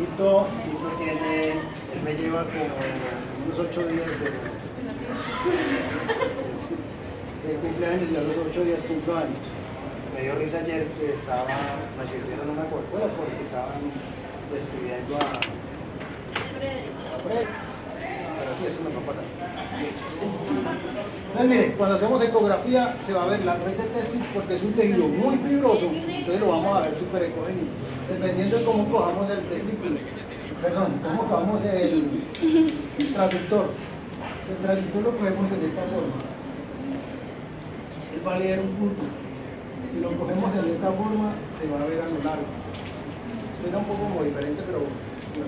Tito tiene, él me lleva como unos 8 días de cumpleaños y a los 8 días cumplo años. Me dio risa ayer que me sirvieron una Coca-Cola porque estaban despidiendo a Fred. Pero sí, eso no va a pasar. Entonces, mire, cuando hacemos ecografía se va a ver la red de testis porque es un tejido muy fibroso, entonces lo vamos a ver súper ecogénico. Dependiendo de cómo cojamos el testículo, cómo cojamos el traductor. El traductor lo cogemos de esta forma. Él va a leer un punto. Si lo cogemos en esta forma, se va a ver a lo largo. Suena un poco como diferente, pero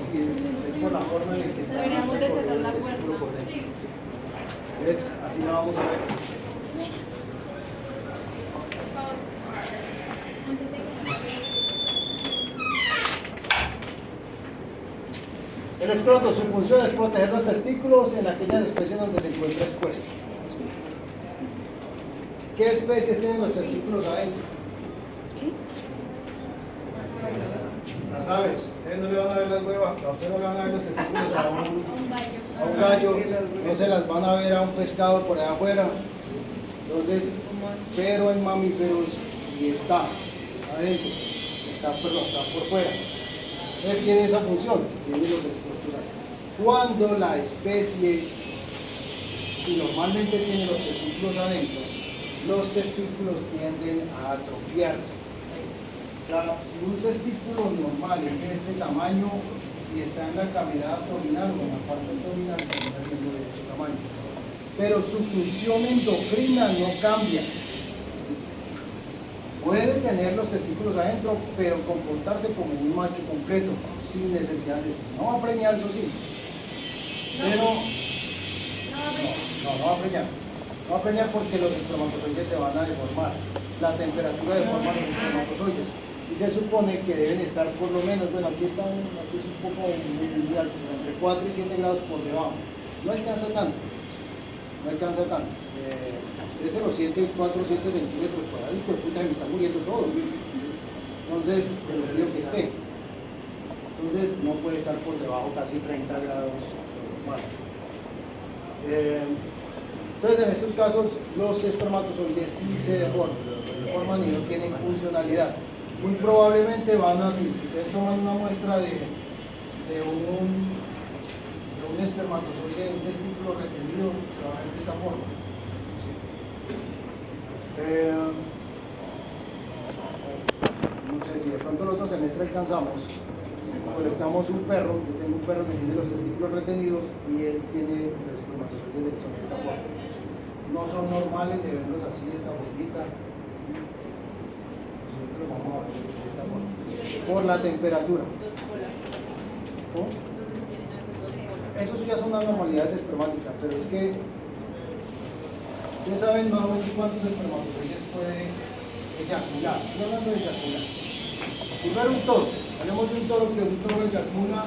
sí es por la forma en la que está. Deberíamos de cerrar la puerta. Entonces, así la vamos a ver. El escroto, su función es proteger los testículos en aquellas especies donde se encuentra expuesto. ¿Qué especies tienen los testículos adentro? Las aves. Ustedes no le van a ver las huevas, a ustedes no le van a ver los testículos a un gallo, no se las van a ver a un pescado por allá afuera. Entonces, pero en mamíferos sí está adentro, está por fuera. Entonces tiene esa función, tiene los escrotos aquí. Cuando la especie, y normalmente tiene los testículos adentro, los testículos tienden a atrofiarse. O sea, si un testículo normal es de este tamaño, si está en la cavidad abdominal o en la parte abdominal, termina siendo de este tamaño. Pero su función endocrina no cambia. Puede tener los testículos adentro, pero comportarse como un macho completo, sin necesidad de... No va a preñar, eso sí. Pero... No va a preñar. No va a preñar porque los espermatozoides se van a deformar. La temperatura deforma los espermatozoides. Y se supone que deben estar por lo menos, bueno, aquí es un poco muy alto, entre 4 y 7 grados por debajo. No alcanza tanto. Ustedes se lo sienten 4 o 7 centímetros por ahí, pues puta, me está muriendo todo. ¿Sí? Entonces, de lo frío que esté. Entonces, no puede estar por debajo casi 30 grados normal. Entonces, en estos casos, los espermatozoides sí se deforman y no tienen funcionalidad. Muy probablemente van así. Si ustedes toman una muestra de un espermatozoide, de un testículo retenido, se va a ver de esa forma. No sé si de pronto el otro semestre alcanzamos. Colectamos un perro, yo tengo un perro que tiene los testículos retenidos y él tiene los espermatozoides de esta forma. No son normales de verlos así, de esta formita. Nosotros vamos a ver de esta forma. Por la temperatura. ¿Cómo? Esos ya son anormalidades espermáticas, pero es que ustedes saben más o menos cuántos espermatozoides puede eyacular. Estoy hablando de eyacular. Primero un toro. Hablemos de un toro que un toro eyacula.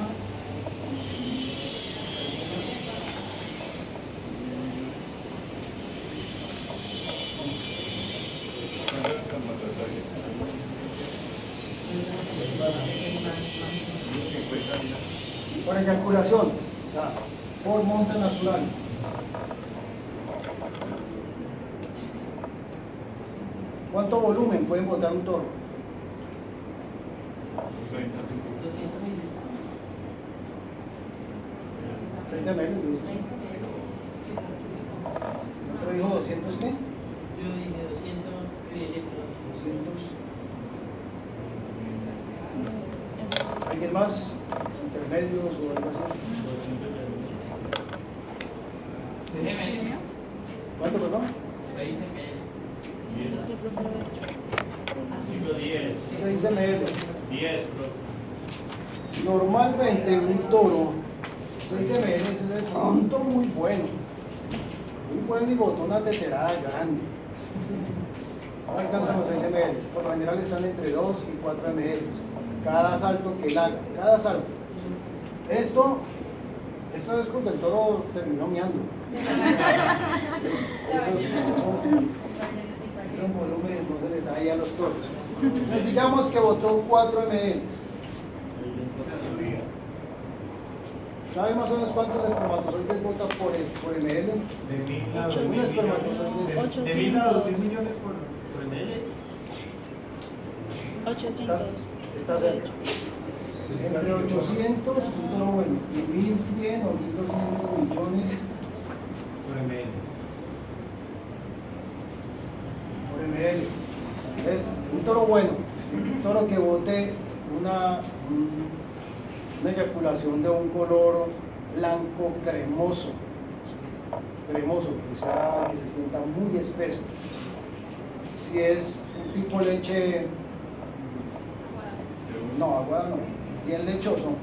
Por eyaculación, o sea, por monte natural. ¿Cuánto volumen pueden botar un toro? 30 metros, Luis. ¿Otro dijo 200 qué? Yo dije 200 ¿Alguien más? ¿Intermedios o algo así? ¿Cuánto, perdón? 6 ml. 10. Normalmente un toro, 6 ml es de pronto muy bueno. Muy bueno y botó una teterada grande. No alcanzan los 6 ml. Por lo general están entre 2 y 4 ml. Cada salto que él haga. Cada salto. Esto es porque el toro terminó miando. Esos volúmenes no se les da ahí a los toros. Entonces, digamos que botó 4 ml. ¿Sabe más o menos cuántos espermatozoides bota por ml? De 1000 a 2000 Un espermatozoide millones. De 1000 a 2000 millones por ml. 800. Está cerca. Entre 800, un toro bueno, y 1100 o 1200 millones Por ml. por ml. Es un toro bueno, un toro que bote una eyaculación de un color blanco cremoso, que se sienta muy espeso. Si es un tipo leche, no, aguada no, bien lechoso,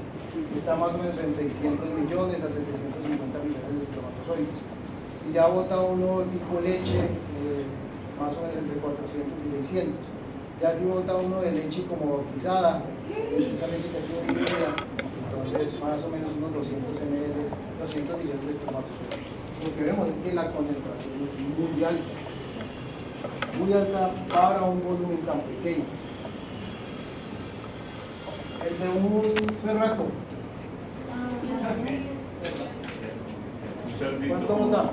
está más o menos en 600 millones a 750 millones de espermatozoides. Si ya bota uno tipo leche, más o menos entre 400 y 600. Ya si bota uno de leche como bautizada, esa leche que ha sido dividida, entonces más o menos unos 200 millones de espermatozoides. Lo que vemos es que la concentración es muy alta para un volumen tan pequeño. El de un berraco, ¿cuánto bota?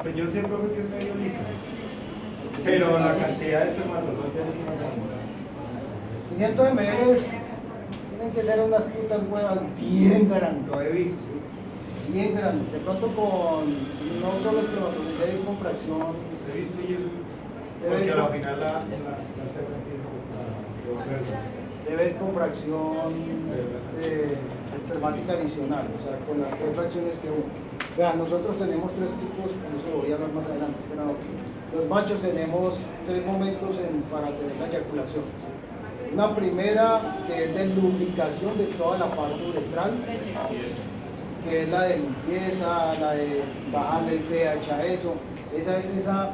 Pues yo sé, profe, que es medio litro. Pero la cantidad de espermatozoides es más grande. 500 ml tienen que ser unas putas huevas bien grandes. Lo he visto. Bien grandes. De pronto con no solo espermatozoides, debe ir con fracción. Lo he visto y eso. Debe Porque ir al con, final la cera empieza a volver. debe ir con fracción de espermática adicional, o sea, con las 3 fracciones que uno. Vean, nosotros tenemos 3 tipos, eso lo voy a hablar más adelante, pero los machos tenemos 3 momentos para tener la eyaculación. ¿Sí? Una primera que es de lubricación de toda la parte uretral, que es la de limpieza, la de bajarle el pH a eso. Esa es esa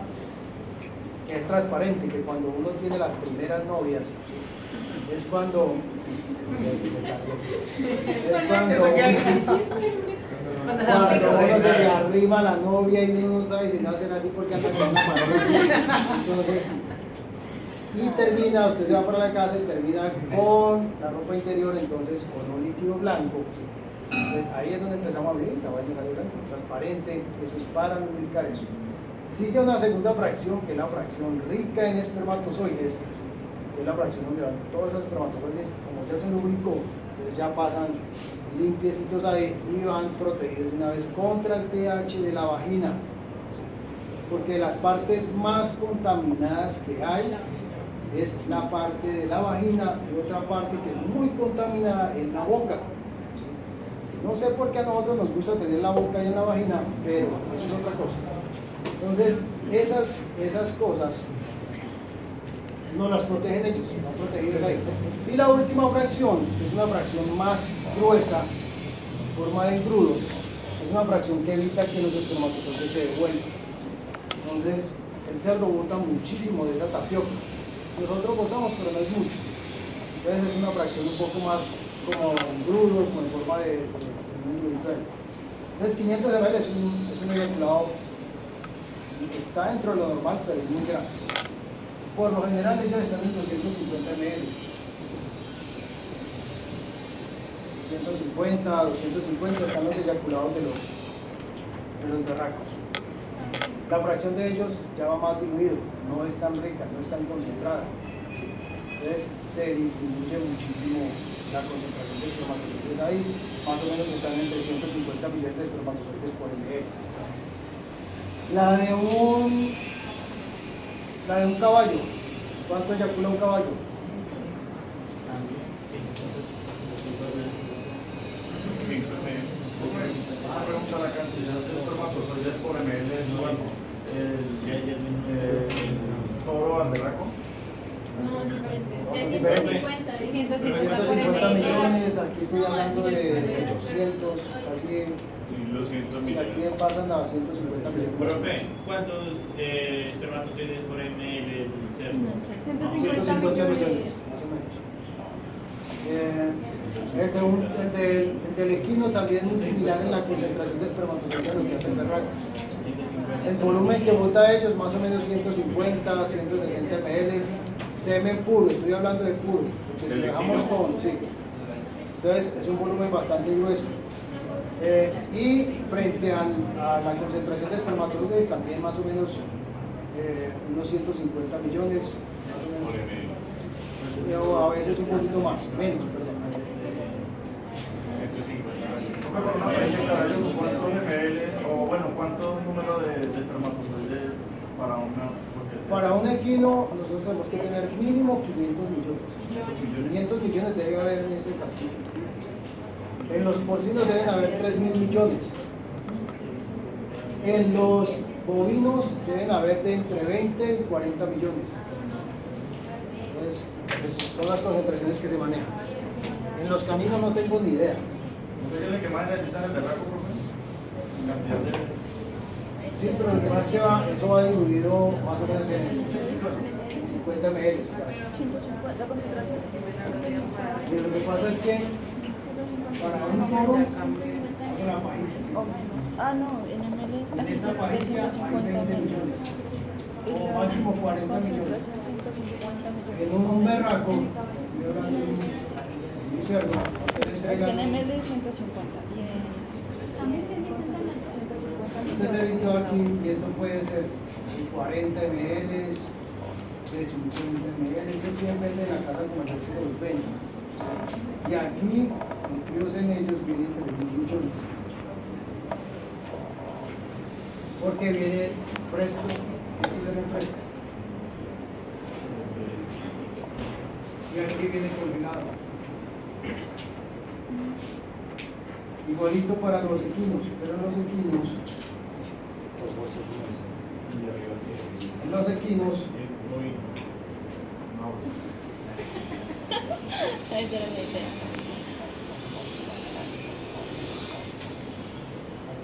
que es transparente, que cuando uno tiene las primeras novias, es cuando uno se le arriba a la novia y uno no sabe si no hacer así porque anda con una mano así. Entonces, y termina, usted se va para la casa y termina con la ropa interior, entonces con un líquido blanco. Entonces ahí es donde empezamos a abrir esa vaina, sale blanco, transparente, eso es para lubricar eso. Sigue una segunda fracción, que es la fracción rica en espermatozoides, que es la fracción donde van todos esos espermatozoides, como ya se lubricó, entonces ya pasan limpiecitos ahí y van protegidos de una vez contra el pH de la vagina, porque las partes más contaminadas que hay es la parte de la vagina y otra parte que es muy contaminada en la boca. No sé por qué a nosotros nos gusta tener la boca y en la vagina, pero eso es otra cosa. Entonces, esas cosas no las protegen ellos, están protegidos ahí. Y la última fracción, que es una fracción más gruesa, en forma de engrudo, es una fracción que evita que los espermatozoides se devuelvan. Entonces, el cerdo bota muchísimo de esa tapioca. Nosotros botamos, pero no es mucho. Entonces, es una fracción un poco más como engrudo, como en forma de un engrudito ahí. Entonces, 500 ml es un eyaculado que está dentro de lo normal, pero es muy grande. Por lo general ellos están en 250 ml. 250 están los eyaculados de los berracos. La fracción de ellos ya va más diluido, no es tan rica, no es tan concentrada. Entonces se disminuye muchísimo la concentración de espermatozoides ahí, más o menos están entre 150 millones de espermatozoides por ml. La de un caballo, ¿cuánto eyacula un caballo? Una pregunta, la cantidad de espermatozoides por ml es el toro al berraco. No, diferente. Son De diferentes. 150 por 350 ml. millones, aquí estoy hablando de 800, casi, Y los 100 si aquí millones. pasan a 150 millones. Profe, ¿cuántos espermatozoides por ml el cerdo? 150 millones. más o menos. El del equino también es muy similar en la concentración de espermatozoides a lo que hace el berraco. El volumen que bota ellos, más o menos 150, 160 ml, semen puro, estoy hablando de puro, porque si lo dejamos con, sí. Entonces es un volumen bastante grueso. Y frente a la concentración de espermatozoides también más o menos unos 150 millones, más o menos, o a veces un poquito más, menos, perdón. ¿Cuántos ml o bueno, cuántos números de espermatozoides para una posesión? Para un equino nosotros tenemos que tener mínimo 500 millones. 500 millones debe haber en ese castillo. En los porcinos deben haber 3.000 millones. En los bovinos deben haber de entre 20 y 40 millones. Entonces, pues, son las concentraciones que se manejan. En los caninos no tengo ni idea. ¿Ustedes es el que más necesitan el berraco, profe? En cantidad de... Sí, pero lo que más que va, eso va dividido más o menos en 50 ml. Y lo que pasa es que para un toro, hago la pajilla, ¿sí? Ah, no, en ML En esta pajilla hay 20 millones, o máximo 40 millones. En un berraco, estoy hablando de un cerdo, usted le entrega en ML 150 y en 150 un teterito aquí, y esto puede ser de 40 ml, de 50 ml, eso sí depende de la casa comercial que se los venda. Y aquí, metidos en ellos, vienen 3.000 millones. Porque viene fresco, esto se ve fresco. Y aquí viene congelado. Igualito para los equinos, pero en los equinos, en los equinos, Esa era la idea.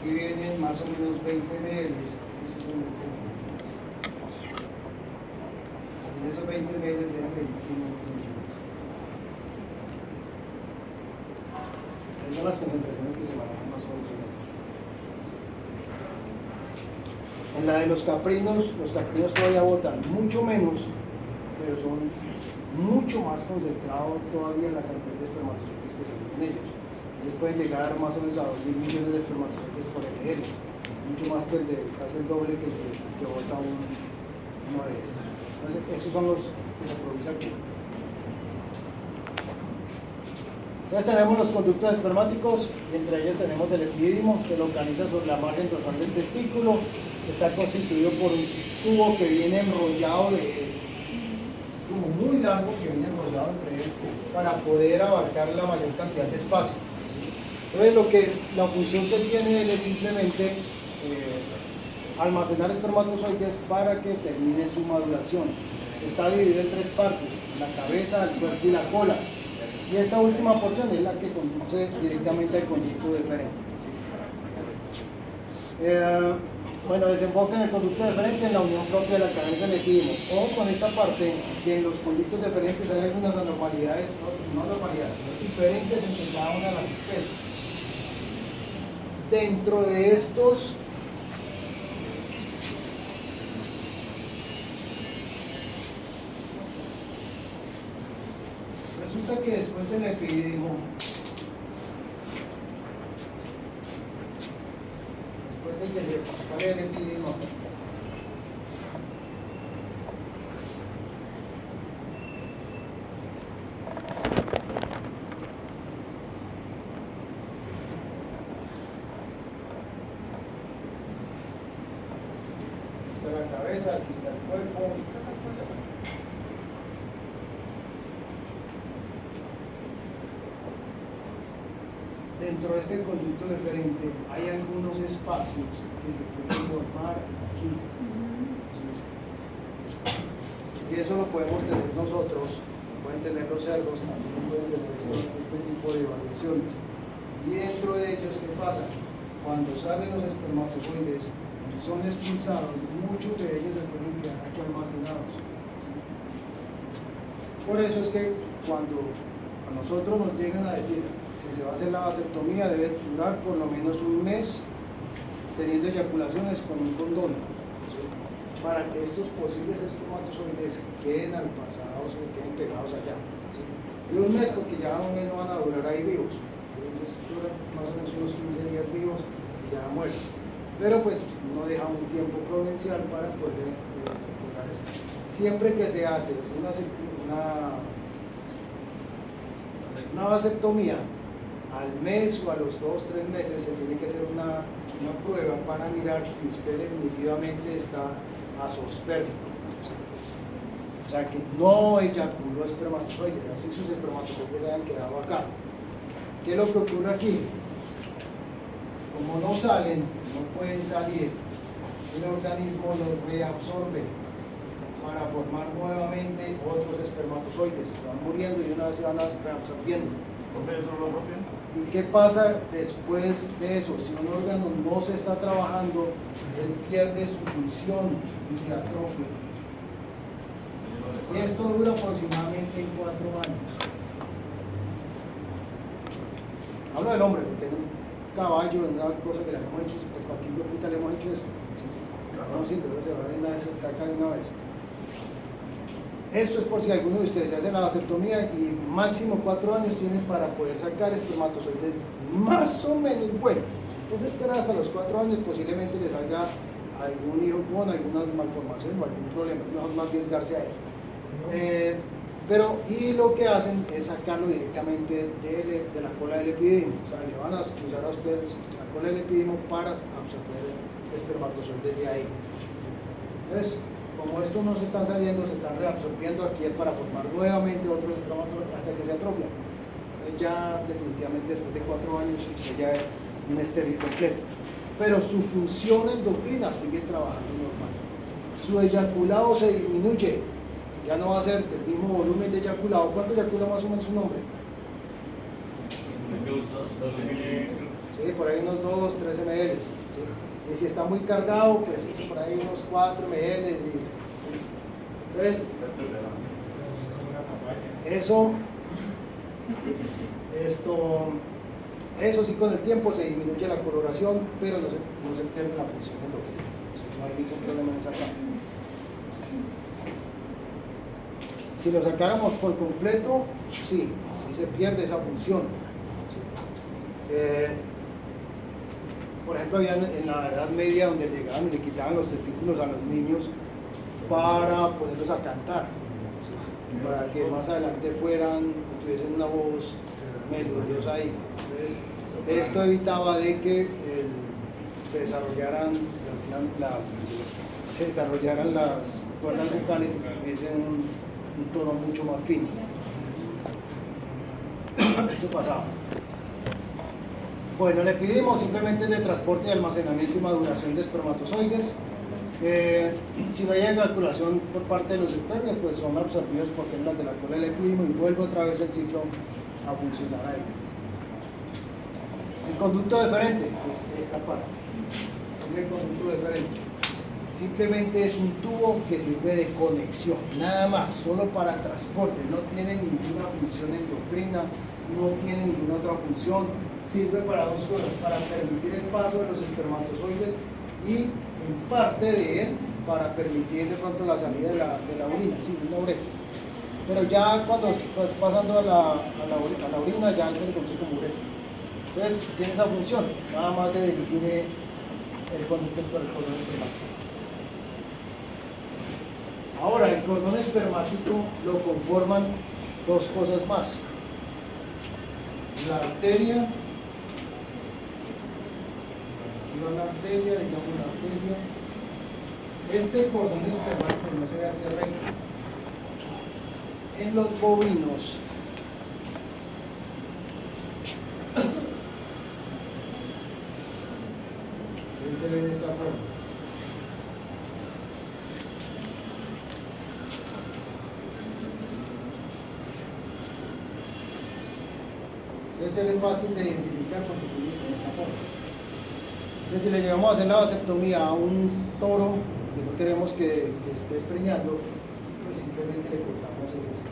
aquí vienen más o menos 20 ml, esos son 20 ml. En esos 20 ml deben venir 500 millones. Esas son las concentraciones que se manejan más o menos. En la de los caprinos todavía botan mucho menos, pero son mucho más concentrados todavía la cantidad de espermatozoides que se meten en ellos. Ellos pueden llegar más o menos a 2.000 millones de espermatozoides por ml, mucho más que el de casi el doble que bota uno de estos. Entonces, esos son los que se producen aquí. Entonces tenemos los conductos espermáticos, y entre ellos tenemos el epidídimo, se localiza sobre la margen dorsal del testículo, está constituido por un tubo que viene enrollado como muy largo, que viene enrollado entre él para poder abarcar la mayor cantidad de espacio. Entonces la función que tiene él es simplemente almacenar espermatozoides para que termine su maduración. Está dividido en tres partes: la cabeza, el cuerpo y la cola. Y esta última porción es la que conduce directamente al conducto deferente. Bueno, desemboca en el conducto deferente en la unión propia de la cabeza del epidídimo. Ojo con esta parte, que en los conductos deferentes hay algunas anormalidades, no anormalidades, sino diferencias entre cada una de las especies. Dentro de estos resulta que después del epidídimo, después de que se sale el epidídimo, aquí está la cabeza, aquí está el cuerpo, aquí está la... Dentro de este conducto deferente hay algunos espacios que se pueden formar aquí. Y eso lo podemos tener nosotros, lo pueden tener los cerdos, también pueden tener este tipo de variaciones. Y dentro de ellos, ¿qué pasa? Cuando salen los espermatozoides y son expulsados, muchos de ellos se pueden quedar aquí almacenados. ¿Sí? Por eso es que cuando a nosotros nos llegan a decir si se va a hacer la vasectomía, debe durar por lo menos un mes teniendo eyaculaciones con un condón, ¿sí? Para que estos posibles espermatozoides queden almacenados o queden pegados allá, ¿sí? Y un mes porque ya un mes no van a durar ahí vivos. Ellos duran más o menos unos 15 días vivos y ya mueren. Pero pues no deja un tiempo prudencial para poder lograr eso. Siempre que se hace una vasectomía, al mes o a los 2-3 meses se tiene que hacer una prueba para mirar si usted definitivamente está azoospermico. O sea, que no eyaculó espermatozoides, así sus espermatozoides hayan quedado acá. ¿Qué es lo que ocurre aquí? Como no salen, no pueden salir, el organismo los reabsorbe para formar nuevamente otros espermatozoides. Se van muriendo y una vez se van reabsorbiendo. Profesor, ¿lo propio? ¿Y qué pasa después de eso? Si un órgano no se está trabajando, él pierde su función y se atrofia. Y esto dura aproximadamente 4 años. Hablo del hombre, porque en un caballo, en una cosa que le hemos hecho, pues ¿para qué puta le hemos hecho eso? No sirve, se va de una vez, saca de una vez. Esto es por si alguno de ustedes se hace la vasectomía y máximo 4 años tienen para poder sacar espermatozoides más o menos buenos. Entonces espera hasta los 4 años, posiblemente les salga algún hijo con algunas malformaciones o algún problema, es mejor más arriesgarse a él. Y lo que hacen es sacarlo directamente de la cola del epidemio, o sea, le van a chuzar a ustedes la cola del epidemio para absorber espermatozoides de ahí. Entonces, como estos no se están saliendo, se están reabsorbiendo aquí para formar nuevamente otros espermatozoides hasta que se atrofian. Entonces ya definitivamente después de 4 años usted ya es un estéril completo. Pero su función endocrina sigue trabajando normal. Su eyaculado se disminuye. Ya no va a ser el mismo volumen de eyaculado. ¿Cuánto eyacula más o menos un hombre? Sí, por ahí unos 2-3 ml. ¿Sí? Y si está muy cargado, pues por ahí unos 4 ml. ¿Sí? Entonces, eso sí, con el tiempo se disminuye la coloración, pero no se pierde la función endocrina. No hay ningún problema en esa parte. Si lo sacáramos por completo, sí se pierde esa función. Por ejemplo, había en la Edad Media donde llegaban y le quitaban los testículos a los niños para ponerlos a cantar, para que más adelante tuviesen una voz melodiosa ahí. Entonces, esto evitaba de que se desarrollaran las cuerdas vocales y tuviesen un tono mucho más fino. Eso pasaba. Bueno, le pedimos simplemente de transporte, almacenamiento y maduración de espermatozoides. Si no hay eyaculación por parte de los espermios, pues son absorbidos por células de la cola del epidemio y vuelve otra vez el ciclo a funcionar ahí. El conducto deferente, que es esta parte. El conducto deferente simplemente es un tubo que sirve de conexión, nada más, solo para transporte, no tiene ninguna función endocrina, no tiene ninguna otra función, sirve para 2 cosas, para permitir el paso de los espermatozoides y en parte de él para permitir de pronto la salida de la orina, sí, una uretra. Pero ya cuando estás pasando a la orina ya se le conoce como uretra. Entonces tiene esa función, nada más de dirigir el conducto por el cordón espermático. Ahora, el cordón espermático lo conforman 2 cosas más. La arteria, aquí va la arteria, digamos la arteria. Este cordón espermático no se ve hacia recto. En los bovinos, él se ve de esta forma. Entonces él es fácil de identificar porque tiene esta forma. Entonces si le llevamos a hacer la vasectomía a un toro que no queremos que esté preñando, pues simplemente le cortamos esto.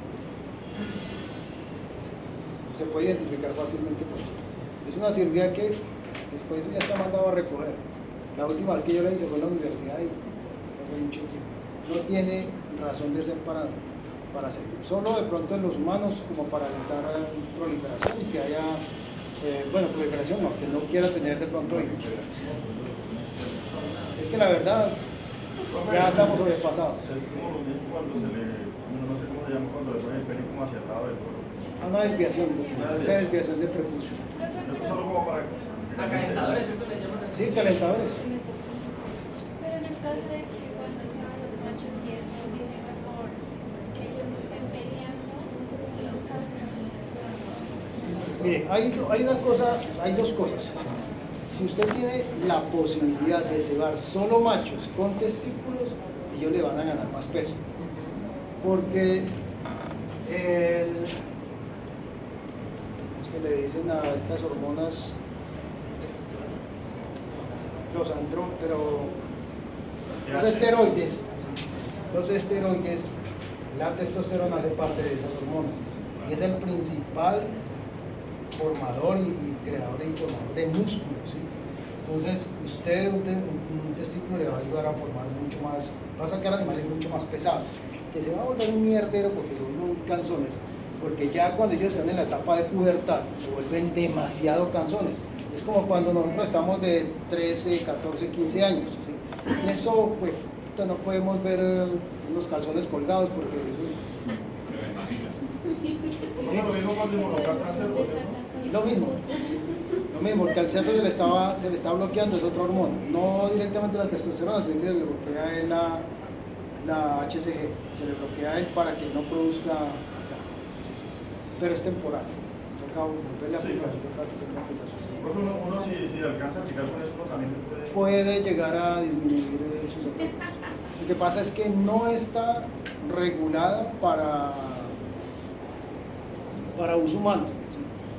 Se puede identificar fácilmente por eso. Es una cirugía que después ya está mandado a recoger. La última vez que yo la hice fue en la universidad y tengo mucho tiempo. No tiene razón de ser para hacerlo. Solo de pronto en los humanos como para evitar proliferación y que haya Bueno, proliferación no, que no quiera tener de pronto hijos. Es que la verdad, ya estamos sobrepasados. Es como lo mismo cuando se le, no sé cómo se llama, cuando le ponen el pene como hacia atado del cuerpo. Una desviación, esa desviación de prepucio. Eso solo como para... Calentadores, ¿cierto? Le llaman así. Sí, calentadores. Pero en el caso de que cuando se van los machos y eso, dicen mejor que ellos no estén peleando y los castran. Mire, hay dos cosas. Si usted tiene la posibilidad de cebar solo machos con testículos, ellos le van a ganar más peso. Porque es que le dicen a estas hormonas, los esteroides, la testosterona hace parte de esas hormonas y es el principal formador y creador e informador de músculo, ¿sí? Entonces, usted un testículo le va a ayudar a formar mucho más, va a sacar animales mucho más pesados, que se va a volver un mierdero porque son muy cansones, porque ya cuando ellos están en la etapa de pubertad se vuelven demasiado cansones. Es como cuando nosotros estamos de 13, 14, 15 años, ¿sí? Y eso, pues, no podemos ver los calzones colgados porque Sí, lo mismo cuando inmunocastran cerdos, ¿cierto? lo mismo, porque al cerdo se le está bloqueando, es otra hormona, no directamente la testosterona, sino que se le bloquea en la HCG, se le bloquea él para que no produzca acá, pero es temporal, toca volverle a aplicar, toca hacer una aplicación. Profe, uno si alcanza a aplicar con eso, uno también puede... Puede llegar a disminuir sus efectos. Lo que pasa es que no está regulada para uso humano, ¿sí?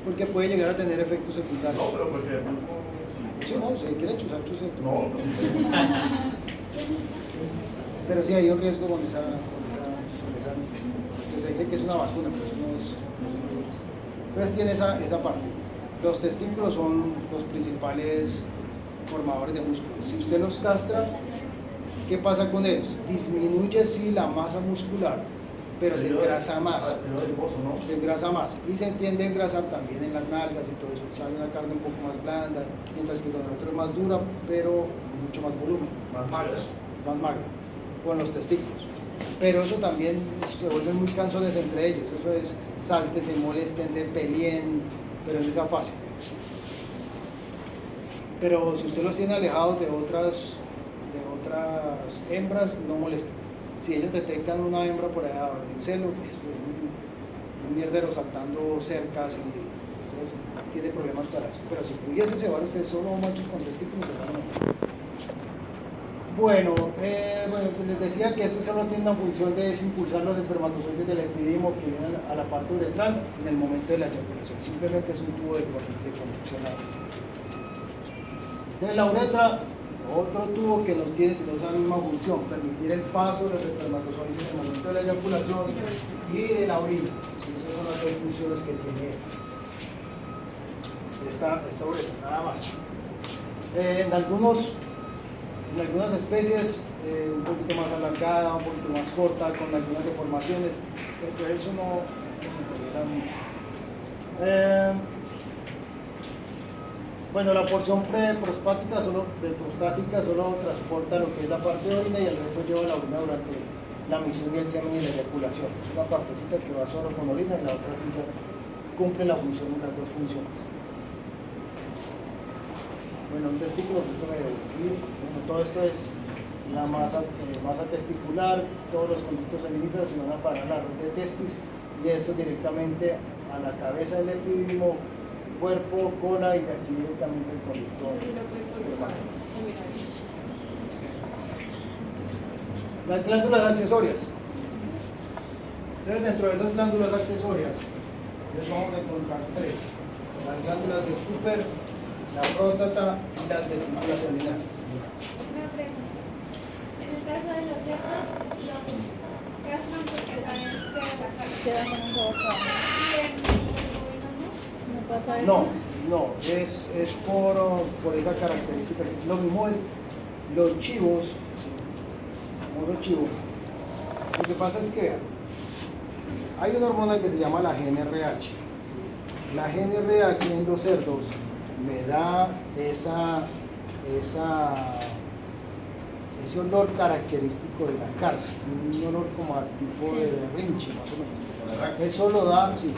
Porque puede llegar a tener efectos secundarios. No, pero porque... Sí, no, si quiere chuzar, chuse. No, Pero sí hay un riesgo con esa que se dice que es una vacuna, pero eso no es. Entonces tiene esa parte. Los testículos son los principales formadores de músculos. Si usted los castra, ¿qué pasa con ellos? Disminuye sí la masa muscular, pero se engrasa más. Se engrasa más y se tiende a engrasar también en las nalgas y todo eso. Sale una carne un poco más blanda, mientras que con el otro es más dura, pero mucho más volumen. más magra. Más magro, con los testículos. Pero eso también se vuelven muy cansones entre ellos. Eso es sáltense, moléstense, peleen, pero en esa fase. Pero si usted los tiene alejados de otras hembras, no molesten. Si ellos detectan una hembra por allá en celo, pues un mierdero saltando cercas y entonces tiene problemas para eso. Pero si pudiese cebar usted solo machos con testículos, se van a mejorar. Bueno, les decía que esto solo tiene una función de impulsar los espermatozoides del epidimo que vienen a la parte uretral en el momento de la eyaculación. Simplemente es un tubo de conducción. Entonces la uretra, otro tubo que nos tiene esa misma función, permitir el paso de los espermatozoides en el momento de la eyaculación y de la orina. Esas son las dos funciones que tiene esta uretra, nada más. En algunas especies un poquito más alargada, un poquito más corta, con algunas deformaciones, pero pues eso no nos interesa mucho. Bueno, la porción preprostática solo transporta lo que es la parte de orina y el resto lleva la orina durante la micción y el semen y la eyaculación. Es una partecita que va solo con orina y la otra sí ya cumple la función de las dos funciones. Bueno, un testículo, bueno, todo esto es la masa testicular, todos los conductos seminíferos se van a parar a la red de testis y esto directamente a la cabeza del epidimo, cuerpo, cola y de aquí directamente el conducto. Las glándulas accesorias. Entonces dentro de esas glándulas accesorias les vamos a encontrar tres: las glándulas de Cooper, la próstata y las vesículas seminales. Una pregunta. En el caso de los cerdos, los castran porque saben de la carne. Queda con un sabor claro. Y en los bovinos no. ¿No pasa eso? No, es por esa característica. Lo mismo los chivos, como los chivos. Lo que pasa es que hay una hormona que se llama la GnRH. La GNRH en los cerdos me da ese olor característico de la carne, es un olor como a tipo de berrinche más o menos. Eso lo da, sí.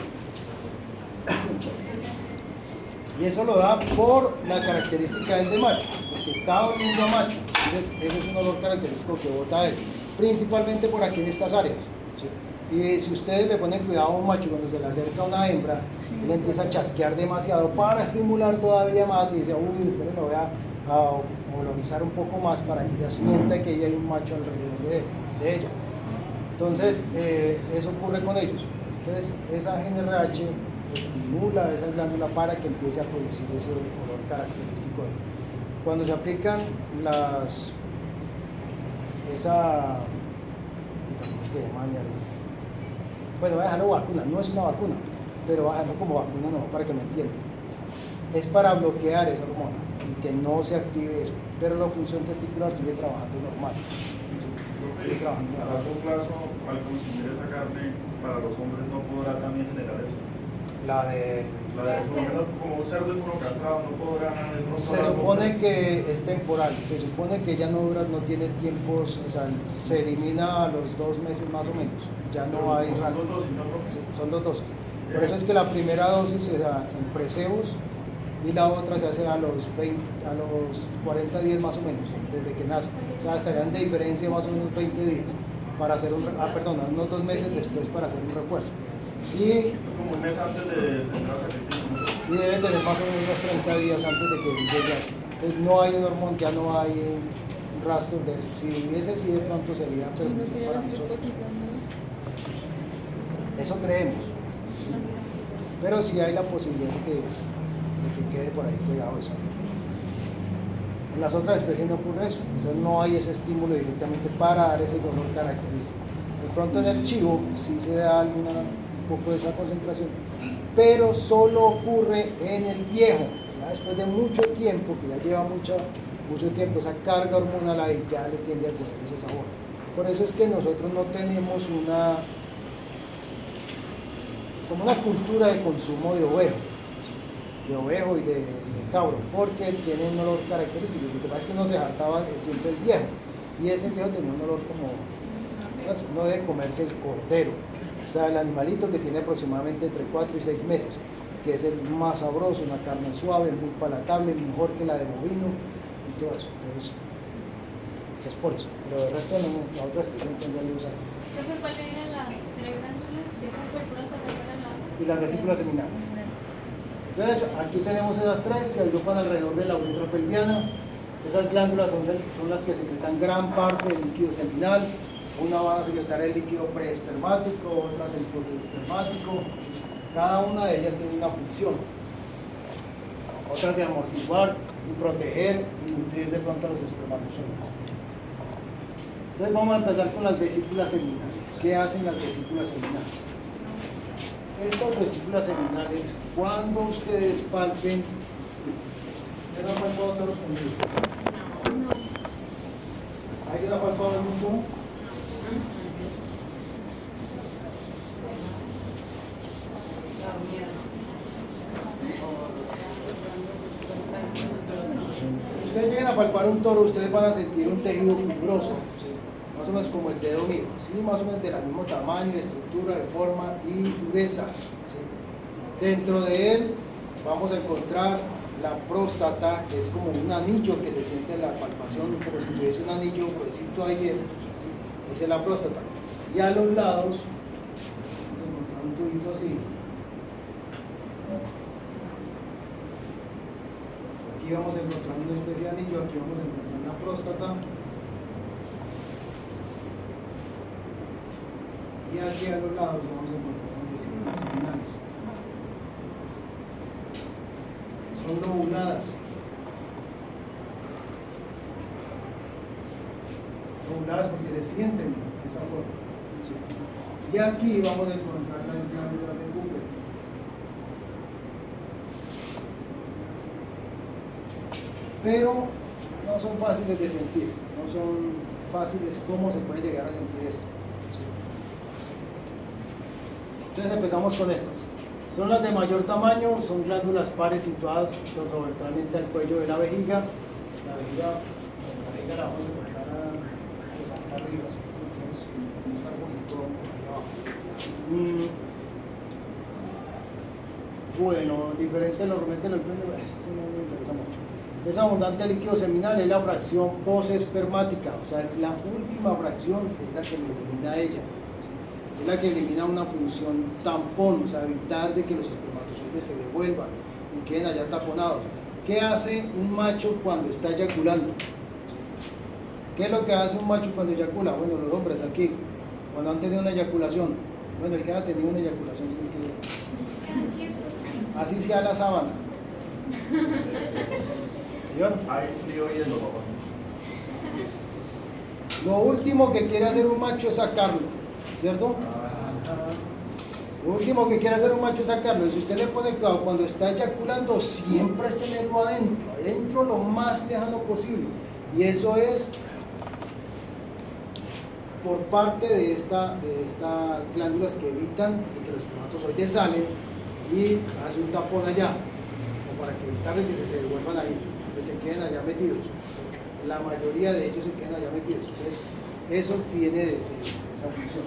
Y eso lo da por la característica del de macho, porque está oliendo a macho. Entonces, ese es un olor característico que bota él, principalmente por aquí en estas áreas, ¿sí? Y si ustedes le ponen cuidado a un macho cuando se le acerca a una hembra, él empieza a chasquear demasiado para estimular todavía más y dice, uy, entonces me voy a olonizar un poco más para que ella sienta que ella hay un macho alrededor de ella. Entonces, eso ocurre con ellos. Entonces, esa GNRH estimula esa glándula para que empiece a producir ese olor característico. Cuando se aplican ¿cómo es que llama mierda? Bueno, voy a dejarlo vacuna, no es una vacuna, pero voy a dejarlo como vacuna nomás para que me entiendan. Es para bloquear esa hormona y que no se active eso, pero la función testicular sigue trabajando normal. ¿Sí? Sigue trabajando A normal. largo plazo, al consumir esa carne, para los hombres no podrá también generar eso. La de Por lo menos como un cerdo inmunocastrado no podrá de pronto Se dar supone golpes. que es temporal, se supone que ya no dura, no tiene tiempos, o sea, se elimina a los 2 meses más o menos, ya no hay Son rastro. dos dosis, ¿no, profe? Sí, son 2 dosis. Por eso es que la primera dosis se da en precebos y la otra se hace a los 40 días más o menos, desde que nace. O sea, estarían de diferencia más o menos 20 días para hacer unos 2 meses después para hacer un refuerzo. Y Es como un mes antes de entrar a sacrificio, ¿no? y debe tener más o menos unos 30 días antes de que llegue. Entonces no hay un hormón, ya no hay rastros de eso. Si hubiese, sí de pronto sería Y no perjudicial quiere para hacer nosotros. cositas, ¿no? Eso creemos. ¿Sí? Pero sí hay la posibilidad de que quede por ahí pegado eso. En las otras especies no ocurre eso. Entonces no hay ese estímulo directamente para dar ese olor característico. De pronto en el chivo sí se da un poco de esa concentración, pero solo ocurre en el viejo, ya después de mucho tiempo, que ya lleva mucho tiempo, esa carga hormonal ahí ya le tiende a coger ese sabor. Por eso es que nosotros no tenemos como una cultura de consumo de ovejo y de cabro, porque tiene un olor característico. Lo que pasa es que no se hartaba siempre el viejo, y ese viejo tenía un olor como, no debe comerse el cordero, o sea, el animalito que tiene aproximadamente entre 4 y 6 meses, que es el más sabroso, una carne suave, muy palatable, mejor que la de bovino y todo eso. Entonces, es por eso, pero de resto no, la otra especie no tendría que usar. Profe, ¿cuál eran las 3 glándulas? ¿De cuál próstata eran las? Y las vesículas seminales. Entonces, aquí tenemos esas 3, se agrupan alrededor de la uretra pelviana. Esas glándulas son las que secretan gran parte del líquido seminal. Una va a secretar el líquido preespermático, otras el posespermático. Cada una de ellas tiene una función. Otras de amortiguar y proteger y nutrir de pronto a los espermatozoides. Entonces vamos a empezar con las vesículas seminales. ¿Qué hacen las vesículas seminales? Estas vesículas seminales, cuando ustedes palpen, ¿quién ha palpado toros conmigo? ¿Alguien ha palpado algún toro? Ustedes llegan a palpar un toro, ustedes van a sentir un tejido fibroso, ¿sí? Más o menos como el dedo mío, así más o menos del mismo tamaño, estructura, de forma y dureza, ¿sí? Dentro de él vamos a encontrar la próstata, que es como un anillo que se siente en la palpación, como si tuviese un anillo gruesito ahí, ¿sí? Esa es la próstata. Y a los lados vamos a encontrar un tubito así. Aquí vamos a encontrar una especie de anillo, aquí vamos a encontrar una próstata. Y aquí a los lados vamos a encontrar las vesículas seminales. Son lobuladas. Lobuladas porque se sienten de esta forma. Y aquí vamos a encontrar las glándulas de Cooper. Pero no son fáciles de sentir, no son fáciles cómo se puede llegar a sentir esto. ¿Sí? Entonces empezamos con estas. Son las de mayor tamaño, son glándulas pares situadas dorsoventralmente al cuello de la vejiga. La vejiga la vamos a encontrar pues acá arriba, así, entonces está un poquito ahí abajo. Bueno, diferente normalmente lo que eso no me interesa mucho. Es abundante líquido seminal, es la fracción posespermática, o sea, es la última fracción, es la que lo elimina ella. ¿Sí? Es la que elimina una función tampón, o sea, evitar de que los espermatozoides se devuelvan y queden allá taponados. ¿Qué hace un macho cuando está eyaculando? ¿Qué es lo que hace un macho cuando eyacula? Bueno, los hombres aquí, cuando han tenido una eyaculación, bueno, el que ha tenido una eyaculación tiene que... Así sea la sábana. Señor. Hay frío y hielo, papá. Lo último que quiere hacer un macho es sacarlo, ¿cierto? Lo último que quiere hacer un macho es sacarlo. Y si usted le pone cuidado, cuando está eyaculando, siempre es tenerlo adentro lo más lejano posible. Y eso es por parte de estas glándulas que evitan de que los espermatozoides salen y hace un tapón allá, o para que evitar que se devuelvan ahí, que se queden allá metidos. La mayoría de ellos se quedan allá metidos. Entonces, eso viene de esa función.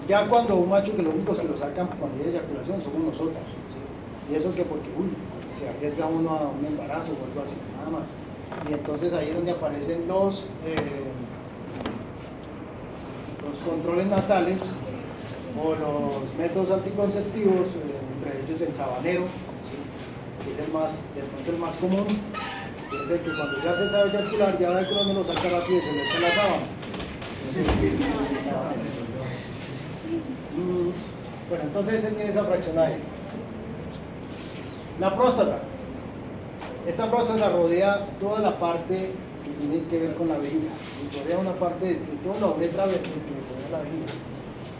Ya cuando un macho, que los únicos que lo sacan cuando hay eyaculación somos nosotros, ¿sí? Y eso que porque, se arriesga uno a un embarazo o algo así, nada más. Y entonces ahí es donde aparecen los controles natales o los métodos anticonceptivos, entre ellos el sabanero, ¿sí? Que es el más, de pronto el más común, que es el que cuando ya se sabe eyacular, ya ve que uno lo saca rápido y se le echa la sábana. Entonces, es el sabanero. Bueno, entonces ese tiene esa fracción ahí. La próstata. Esta próstata rodea toda la parte que tiene que ver con la vejiga. Rodea una parte de toda la uretra que rodea la vejiga.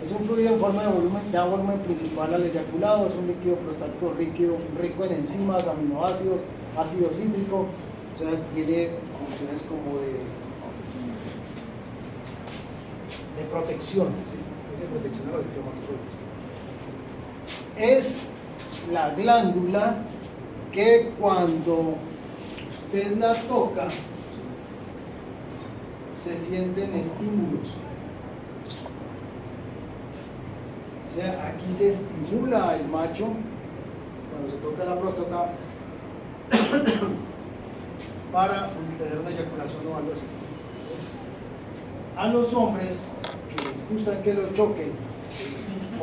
Es un fluido en forma de volumen, da volumen principal al eyaculado, es un líquido prostático rico en enzimas, aminoácidos, ácido cítrico, o sea, tiene funciones como de protección, ¿sí? Es de protección de los espermatozoides. Es la glándula que cuando usted la toca, se sienten estímulos. O sea, aquí se estimula el macho cuando se toca la próstata para tener una eyaculación o algo así. A los hombres que les gusta que los choquen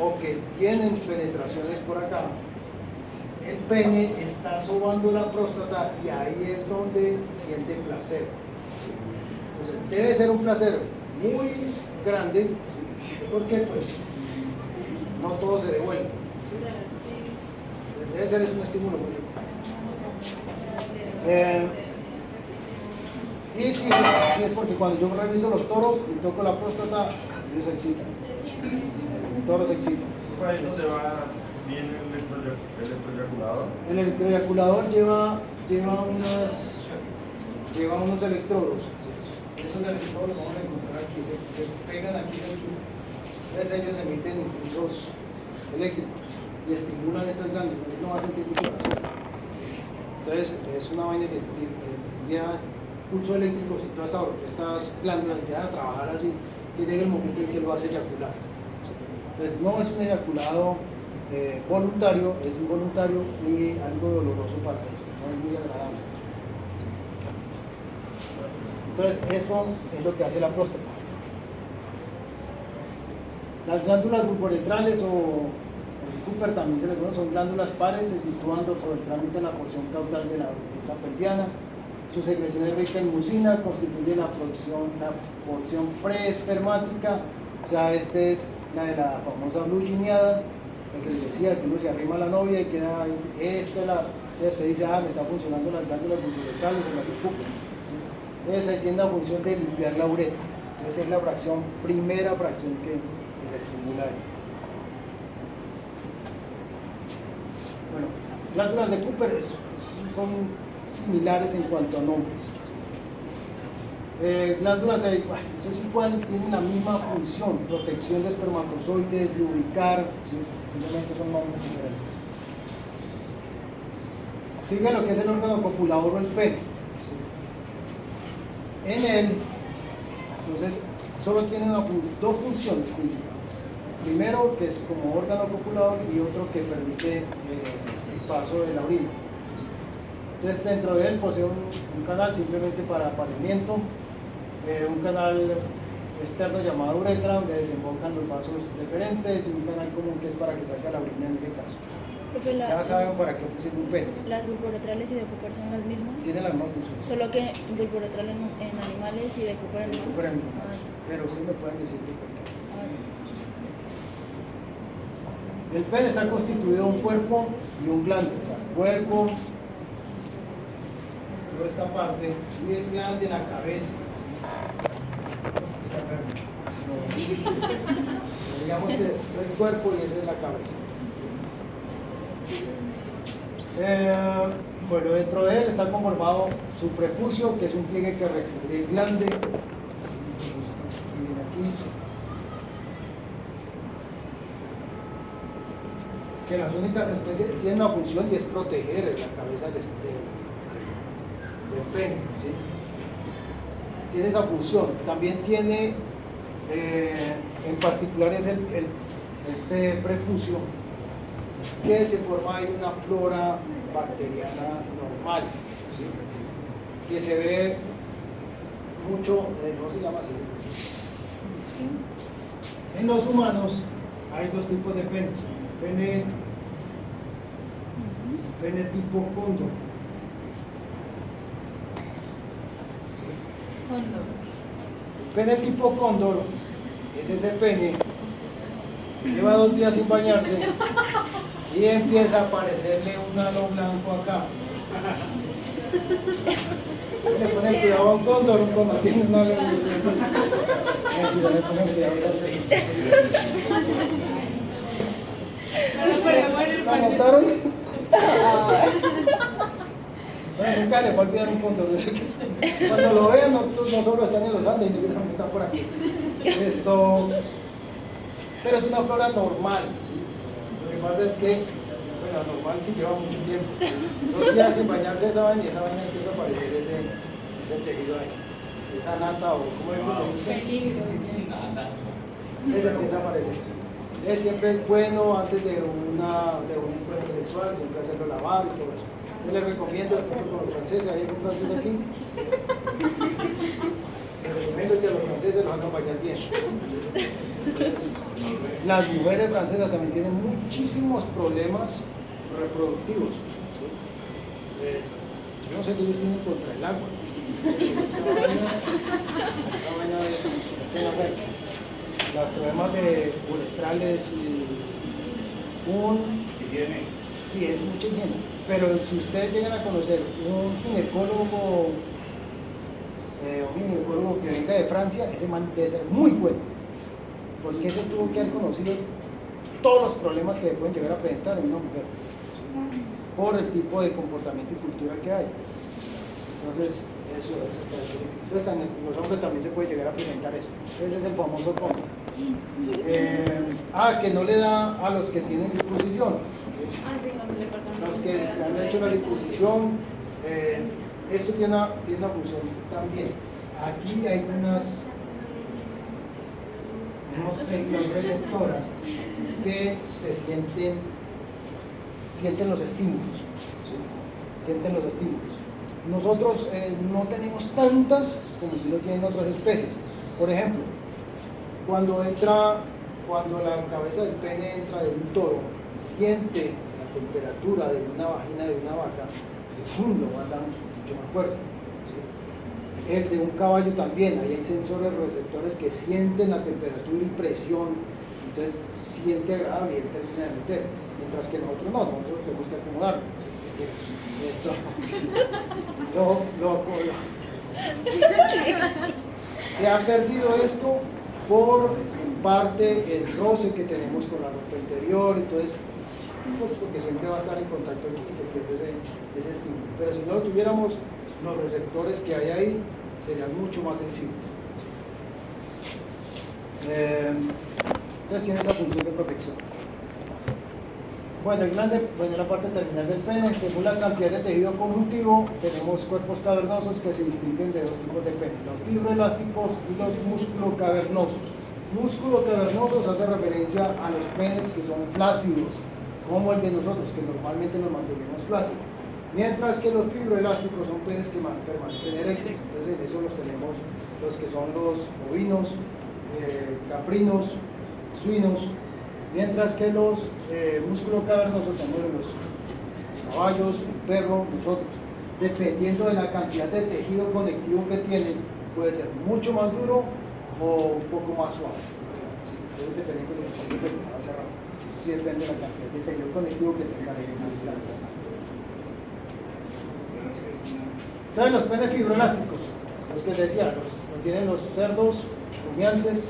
o que tienen penetraciones por acá, el pene está sobando la próstata y ahí es donde siente placer. Entonces, debe ser un placer muy grande, ¿sí? Porque pues no todo se devuelve. Debe ser un estímulo muy rico. Y si es porque cuando yo reviso los toros y toco la próstata, ellos se excitan. El toro se excita. Por ahí no se va bien el electroeyaculador. El electroeyaculador lleva unos electrodos. Esos electrodos los vamos a encontrar aquí, se pegan aquí cerquita. Entonces ellos emiten impulsos eléctricos y estimulan estas glándulas. No va a sentir mucho placer. Entonces es una vaina que envía pulso eléctrico y todas estas glándulas empiezan a trabajar así, que llega el momento en que lo hace eyacular. Entonces no es un eyaculado voluntario, es involuntario y algo doloroso para ellos, no es muy agradable. Entonces esto es lo que hace la próstata. Las glándulas bucoretrales o el Cooper también se le conoce, son glándulas pares, se sitúan dorsoventralmente en la porción caudal de la uretra pelviana. Su secreción es rica en mucina, constituye la porción preespermática, o sea, esta es la de la famosa blue gineada, la que les decía que uno se arrima a la novia y queda, usted dice, me están funcionando las glándulas bucoretrales o las de Cooper, ¿sí? Entonces ahí tiene la función de limpiar la uretra, entonces es la primera fracción que se estimula ahí. Bueno, glándulas de Cooper son similares en cuanto a nombres. Glándulas, eso es igual, tienen la misma función, protección de espermatozoides, lubricar, ¿sí? Simplemente son nombres diferentes. Sigue lo que es el órgano copulador o el pene. ¿Sí? En él, entonces, solo tiene dos funciones principales. Primero, que es como órgano copulador, y otro que permite el paso de la orina. Entonces, dentro de él posee un canal simplemente para apareamiento, un canal externo llamado uretra, donde desembocan los vasos deferentes, y un canal común que es para que salga la orina en ese caso. Profe, Ya saben para qué funciona un pene. ¿las vulvouretrales y de Cooper son las mismas? Tiene la misma función. Solo que vulvouretral en animales y de Cooper en Súper humanos. animal. Pero sí me pueden decir de por qué. Ah, El pene está constituido de un cuerpo y un glande. O sea, cuerpo, toda esta parte, y el glande, la cabeza. Está enfermo. No. Digamos que este es el cuerpo y esa es la cabeza. Bueno, dentro de él está conformado su prepucio, que es un pliegue que recubre el glande. Y viene aquí. Que las únicas especies tienen una función y es proteger la cabeza del pene, ¿sí? Tiene esa función. También tiene, en particular es este prepucio, que se forma ahí una flora bacteriana normal, ¿sí? Que se ve mucho, no se llama así. En los humanos hay dos tipos de penes: pene tipo cóndor. El pene tipo cóndor es ese pene que lleva 2 días sin bañarse y empieza a aparecerle un halo blanco acá. Le ponen cuidado a un cóndor tiene un halo blanco. Mentira, le ponen cuidado. ¿La notaron? Bueno, nunca le va a olvidar un cóndor. Cuando lo vean, no solo están en los Andes, sino que están por aquí. Pero es una flora normal, ¿sí? Lo que pasa es que, bueno, normal sí lleva mucho tiempo. 2 días sin bañarse esa vaina, y esa vaina empieza a aparecer ese tejido ahí. Esa nata, o ¿cómo es que se dice? Esa empieza a aparecer. Entonces, siempre es bueno, antes de un encuentro sexual, siempre hacerlo lavar y todo eso. Yo les recomiendo, de pronto con los franceses, ¿hay algún francés aquí? Les recomiendo que a los franceses los hagan bañar bien. Entonces, las mujeres francesas también tienen muchísimos problemas reproductivos. ¿Sí? Yo no sé qué ellos tienen contra el agua. Esa vaina es tenaz. Los problemas de uretrales y sí, es mucha higiene. Pero si ustedes llegan a conocer un ginecólogo que venga de Francia, ese man debe ser muy bueno, porque ese tuvo que haber conocido todos los problemas que pueden llegar a presentar en una mujer, ¿sí? Por el tipo de comportamiento y cultura que hay. Entonces, eso es característico. Entonces, en los hombres también se puede llegar a presentar eso. Ese es el famoso combo. Que no le da a los que tienen circuncisión. Los que se han hecho la circuncisión, esto tiene una función también. Aquí hay unas receptoras que sienten los estímulos, ¿sí? Sienten los estímulos. Nosotros no tenemos tantas como si lo tienen otras especies. Por ejemplo, cuando la cabeza del pene entra de un toro y siente la temperatura de una vagina de una vaca, lo manda mucho más fuerza, ¿sí? El de un caballo también, ahí hay sensores receptores que sienten la temperatura y presión, entonces siente agradable y él termina de meter, mientras que nosotros no, nosotros tenemos que acomodar. Esto se ha perdido esto por en parte el roce que tenemos con la ropa interior, entonces pues porque siempre va a estar en contacto aquí y se pierde ese estímulo. Pero si no tuviéramos los receptores que hay ahí, serían mucho más sensibles. Entonces tiene esa función de protección. Bueno, el glande, bueno, la parte terminal del pene, según la cantidad de tejido conjuntivo, tenemos cuerpos cavernosos que se distinguen de dos tipos de pene, los fibroelásticos y los musculocavernosos. Musculocavernosos hace referencia a los penes que son flácidos, como el de nosotros, que normalmente nos mantenemos flácidos. Mientras que los fibroelásticos son penes que permanecen erectos. Entonces en eso los tenemos los que son los bovinos, caprinos, suinos. Mientras que los musculocavernosos tenemos los caballos, el perro, nosotros. Dependiendo de la cantidad de tejido conectivo que tienen, puede ser mucho más duro o un poco más suave. Sí, dependiendo de lo que yo preguntaba hace rato. Eso sí depende de la cantidad de tejido conectivo que tenga ahí en el glande. Entonces los penes fibroelásticos, los que les decía, los tienen los cerdos, rumiantes,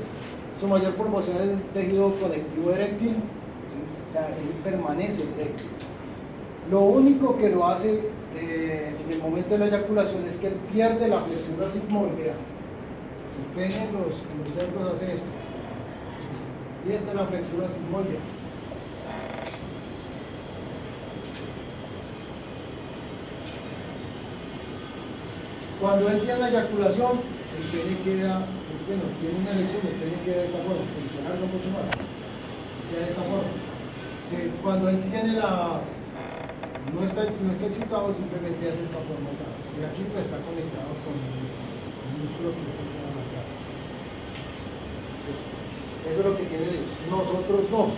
su mayor proporción de tejido conectivo eréctil, ¿sí? O sea, él permanece eréctil. Lo único que lo hace en el momento de la eyaculación es que él pierde la flexura sigmoidea. El pene en los cerdos hace esto. Y esta es la flexura sigmoidea. Cuando él tiene la eyaculación, el pene queda, bueno, tiene una erección, el pene queda de esta forma, funcionando mucho más, queda de esta forma. Cuando él tiene no está excitado, simplemente hace esta forma otra vez. Y aquí pues está conectado con el músculo que está quedando acá. Eso es lo que tiene Dios. Nosotros no.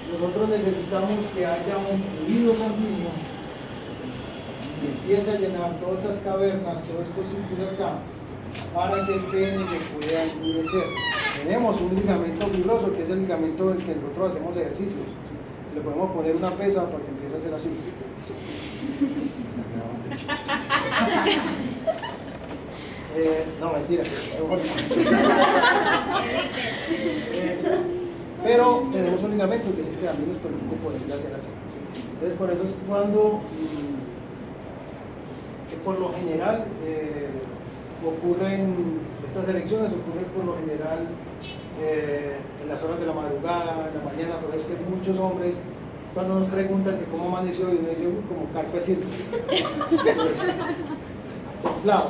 Nosotros necesitamos que haya un fluido sanguíneo y empiece a llenar todas estas cavernas, todos estos círculos acá, para que el pene se pueda endurecer. Tenemos un ligamento fibroso, que es el ligamento del que nosotros hacemos ejercicios. ¿Sí? Le podemos poner una pesa para que empiece a hacer así. No, mentira. Pero tenemos un ligamento que sí que también nos permite poder hacer así. ¿Sí? Entonces, por eso es cuando por lo general ocurren estas erecciones, ocurren por lo general en las horas de la madrugada, en la mañana. Por eso es que muchos hombres, cuando nos preguntan que cómo amaneció, y uno dice como carpe diem, claro,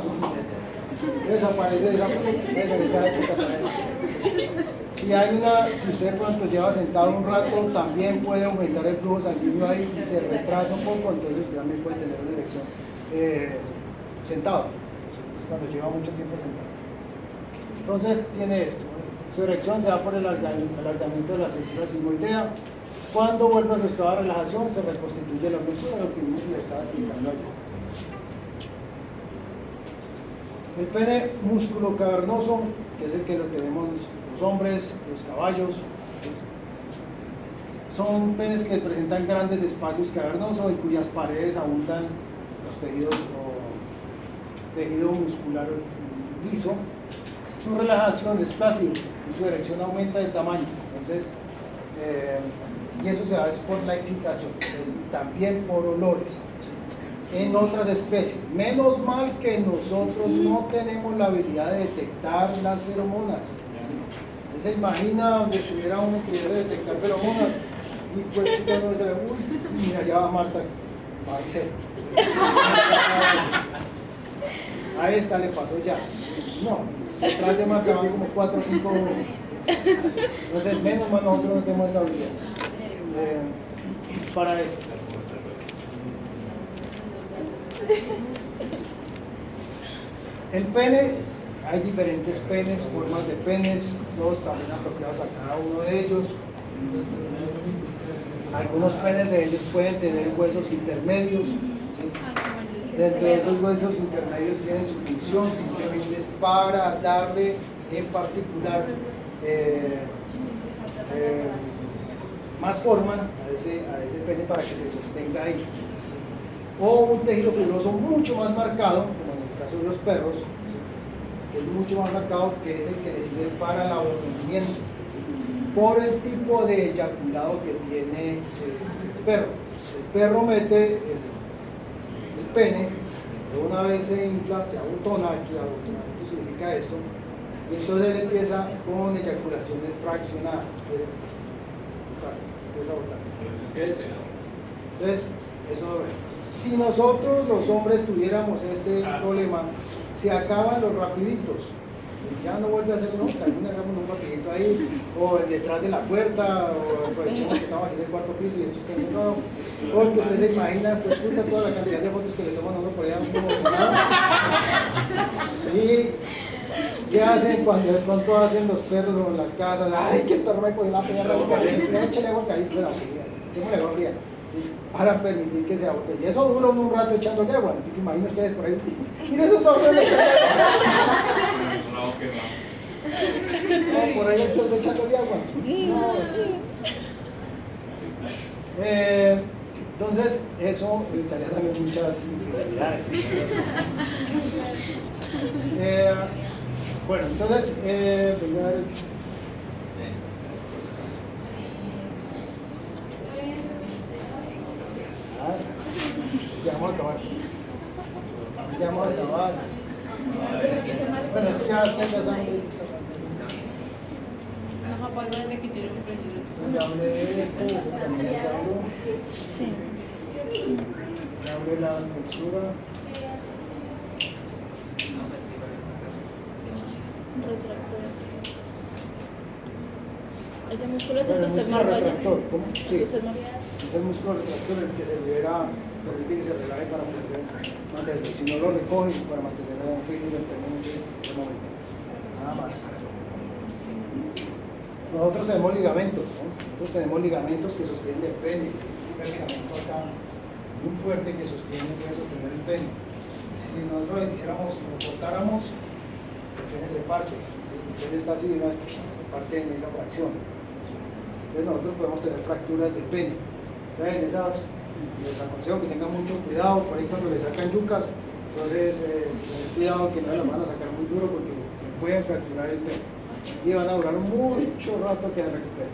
desaparece de esa época. Si usted de pronto lleva sentado un rato, también puede aumentar el flujo sanguíneo ahí y se retrasa un poco, entonces usted también puede tener una erección sentado, cuando lleva mucho tiempo sentado. Entonces tiene esto, su erección se da por el alargamiento de la flexura sigmoidea. Cuando vuelve a su estado de relajación, se reconstituye la flexura, lo que le estaba explicando ayer. El pene músculo cavernoso, que es el que lo tenemos los hombres, los caballos, son penes que presentan grandes espacios cavernosos y cuyas paredes abundan los tejidos o tejido muscular liso. Su relajación es plácida y su erección aumenta de tamaño. Entonces, y eso se da por la excitación, y también por olores. En otras especies, menos mal que nosotros no tenemos la habilidad de detectar las feromonas. ¿Sí? ¿Se imagina donde estuviera uno que pudiera detectar feromonas? Y pues no se le mira, allá va Marta, va y se. A esta le pasó ya. No, detrás de Marta van como 4 o 5. Entonces, menos mal nosotros no tenemos esa habilidad para eso. El pene, hay diferentes penes, formas de penes, todos también apropiados a cada uno de ellos. Algunos penes de ellos pueden tener huesos intermedios, ¿sí? Dentro de esos huesos intermedios tienen su función, simplemente es para darle en particular más forma a ese pene para que se sostenga ahí, ¿sí? O un tejido fibroso mucho más marcado, como en el caso de los perros, ¿sí? Que es mucho más marcado, que es el que les sirve para el abortamiento, ¿sí? Por el tipo de eyaculado que tiene el perro. El perro mete el pene Pero una vez se infla, se abotona, aquí abotonamiento significa esto, y entonces él empieza con eyaculaciones fraccionadas, empieza a botar. Entonces, eso no es. Si nosotros los hombres tuviéramos este problema, se acaban los rapiditos. Ya no vuelve a hacer nunca, hagamos un rapidito ahí, o el detrás de la puerta, o aprovechemos que estamos aquí en el cuarto piso y esto está encerrado. Porque usted se imagina, pues puta, toda la cantidad de fotos que le toman a uno por allá, y ¿qué hacen cuando de pronto hacen los perros en las casas? Ay, que el perro me cogió la perra, échale agua caliente, bueno, echémosle agua fría, ¿sí? Para permitir que se agote. Y eso dura un rato echándole agua. Entonces, imaginen ustedes por ahí, miren esos dos echándole agua. No, por ahí después me echándole agua. No. Entonces, eso evitaría también muchas infidelidades. Bueno, entonces, ya vamos a acabar. Ya vamos a acabar. Bueno, esto ya está empezando. No, apagó desde que tienes prendido. Ya hablé de esto también ya se habló. Ya hablé la textura. Retractor. Ese músculo es el Bueno, que el usted músculo marca allá. retractor, ¿cómo? Sí. Usted marca. Es el músculo retractor el que se libera, permite que se relaje para poder mantenerlo. Si no lo recoge, para mantener el ritmo del pene en ese momento. Nada más. Nosotros tenemos ligamentos, ¿no? Nosotros tenemos ligamentos que sostienen el pene. Un ligamento acá muy fuerte que puede sostener el pene. Si nosotros hiciéramos, lo cortáramos, el pene se parte. ¿Sí? El pene está así, se parte en esa fracción. Entonces nosotros podemos tener fracturas del pene. Entonces en esas les aconsejo que tengan mucho cuidado por ahí cuando le sacan yucas. Entonces tener cuidado que no se las van a sacar muy duro porque pueden fracturar el pene y van a durar mucho rato que se recuperen.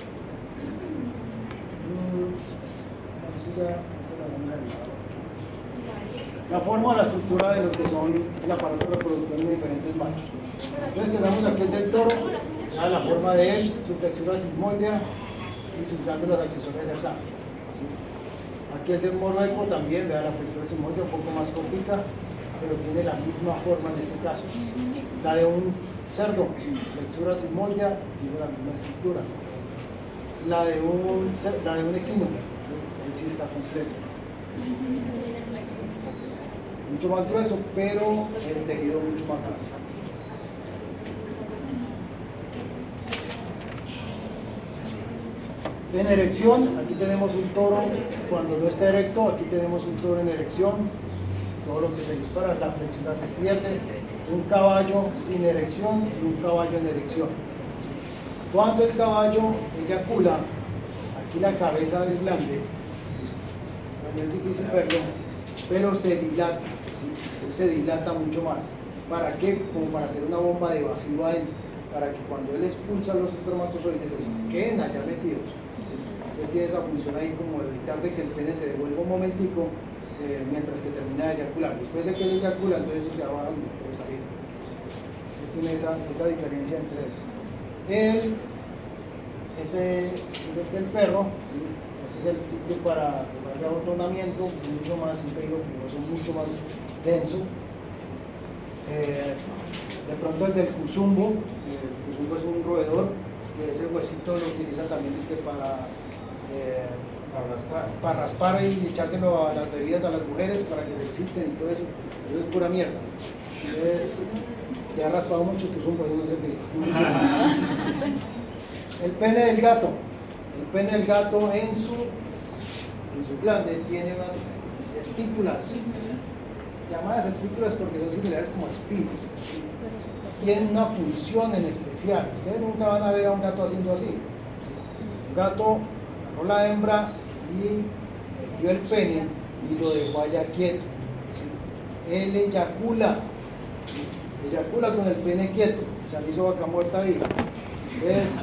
La forma o la estructura de lo que son el aparato reproductor en diferentes machos. Entonces tenemos aquí el del toro, la forma de él, su textura sigmoidea y sus glándulas accesorias acá. ¿Sí? Aquí el del morroico también, vea la textura sigmoidea un poco más cortica, pero tiene la misma forma en este caso. La de un cerdo, textura sigmoidea, tiene la misma estructura. La de un equino, él sí está completo. Mucho más grueso, pero el tejido mucho más fácil. En erección, aquí tenemos un toro, cuando no está erecto, aquí tenemos un toro en erección, todo lo que se dispara, la flechura se pierde, un caballo sin erección y un caballo en erección. Cuando el caballo eyacula, aquí la cabeza del glande, bueno, es difícil verlo, pero se dilata, ¿sí? Él se dilata mucho más. ¿Para qué? Como para hacer una bomba de vacío adentro, para que cuando él expulsa los espermatozoides se queden allá metidos. ¿Sí? Entonces tiene esa función ahí como de evitar de que el pene se devuelva un momentico mientras que termina de eyacular. Después de que él eyacula, entonces eso se va y no puede salir. ¿Sí? Entonces tiene esa diferencia entre eso. Este es el del perro, ¿sí? Este es el sitio para lugar de abotonamiento, mucho más, un tejido fibroso mucho más denso. De pronto el del cuzumbo, es un roedor, que ese huesito lo utiliza también para raspar y echárselo a las bebidas a las mujeres para que se exciten y todo eso. Eso es pura mierda. Entonces, ya he raspado muchos cuzumbos y no se olvida. El pene del gato. El pene del gato en su glande tiene unas espículas, llamadas espículas porque son similares como a espinas. Tienen una función en especial. Ustedes nunca van a ver a un gato haciendo así. Un gato agarró la hembra y metió el pene y lo dejó allá quieto. Él eyacula con el pene quieto, o sea, le hizo vaca muerta viva. Entonces,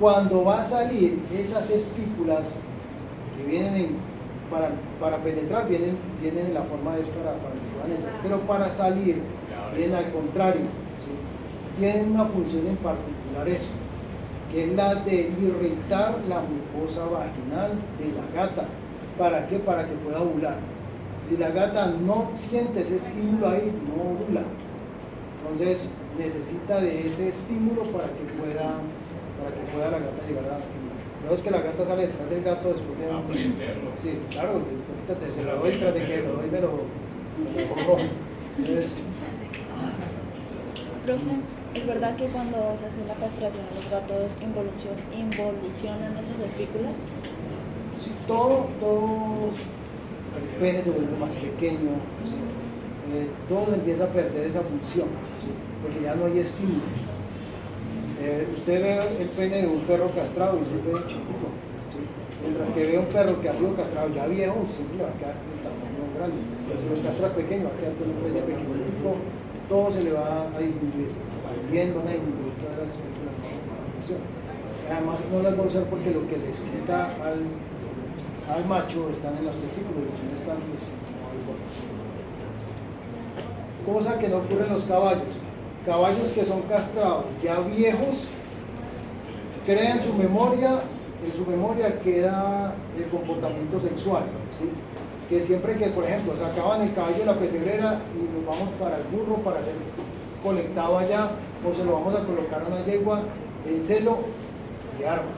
cuando va a salir esas espículas que vienen para penetrar vienen en la forma es para que puedan entrar, pero para salir vienen al contrario, ¿sí? Tienen una función en particular eso, que es la de irritar la mucosa vaginal de la gata. ¿Para qué? Para que pueda ovular. Si la gata no siente ese estímulo ahí, no ovula. Entonces necesita de ese estímulo para que pueda la gata llegar a estimular. Luego es que la gata sale detrás del gato después de sí, claro, ahorita se lo doy tras de que lo doy, pero rojo. Entonces, Profe, ¿es verdad que cuando se hace la castración los gatos involucionan esas espículas? sí, el pene se vuelve más pequeño, ¿sí? Todo empieza a perder esa función, ¿sí? Porque ya no hay estímulo. Usted ve el pene de un perro castrado y es un pene chiquito, ¿sí? Mientras que ve un perro que ha sido castrado ya viejo, siempre va a quedar con un tamaño grande. Pero si lo castra pequeño, va a quedar con un pene pequeñito, todo se le va a disminuir. También van a disminuir todas las espículas de la función. Además no las va a usar porque lo que les quita al macho están en los testículos, y si no están, pues no hay forma. Cosa que no ocurre en los caballos. Caballos que son castrados ya viejos, crean su memoria, en su memoria queda el comportamiento sexual, ¿sí? Que siempre que, por ejemplo, sacaban el caballo de la pesebrera y nos vamos para el burro para ser colectado allá, o se lo vamos a colocar a una yegua, en celo de arma.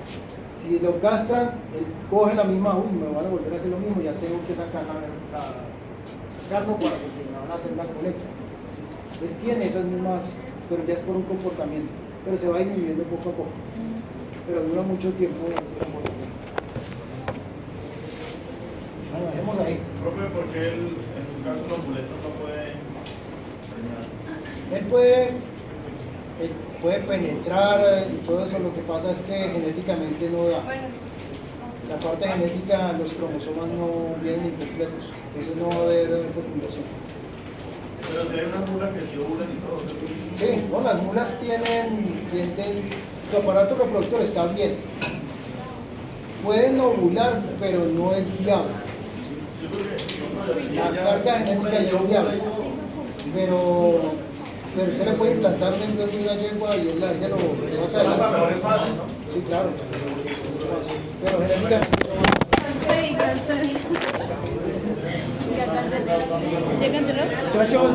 Si lo castran, él coge la misma, me van a volver a hacer lo mismo, ya tengo que sacarlo para que me van a hacer la colecta. ¿Sí? Entonces tiene esas mismas, pero ya es por un comportamiento, pero se va disminuyendo poco a poco, ¿sí? Pero dura mucho tiempo ese comportamiento. Bueno, dejemos ahí. Profe, ¿por qué en su caso los boletos no pueden preñar? Él puede penetrar y todo eso, lo que pasa es que genéticamente no da. La parte genética, los cromosomas no vienen incompletos, entonces no va a haber fecundación. Pero si hay unas mulas que sí ovulan y todo, ¿sí? Sí, no, las mulas tienden, su aparato reproductor está bien. Pueden ovular, pero no es viable. Sí, porque La carga genética no es viable. Pero usted le puede implantar un embrión de una yegua y ella lo saca son las adelante. mejores padres, ¿no? Sí, claro. Pero genéticamente ¿Ya canceló? muchachos,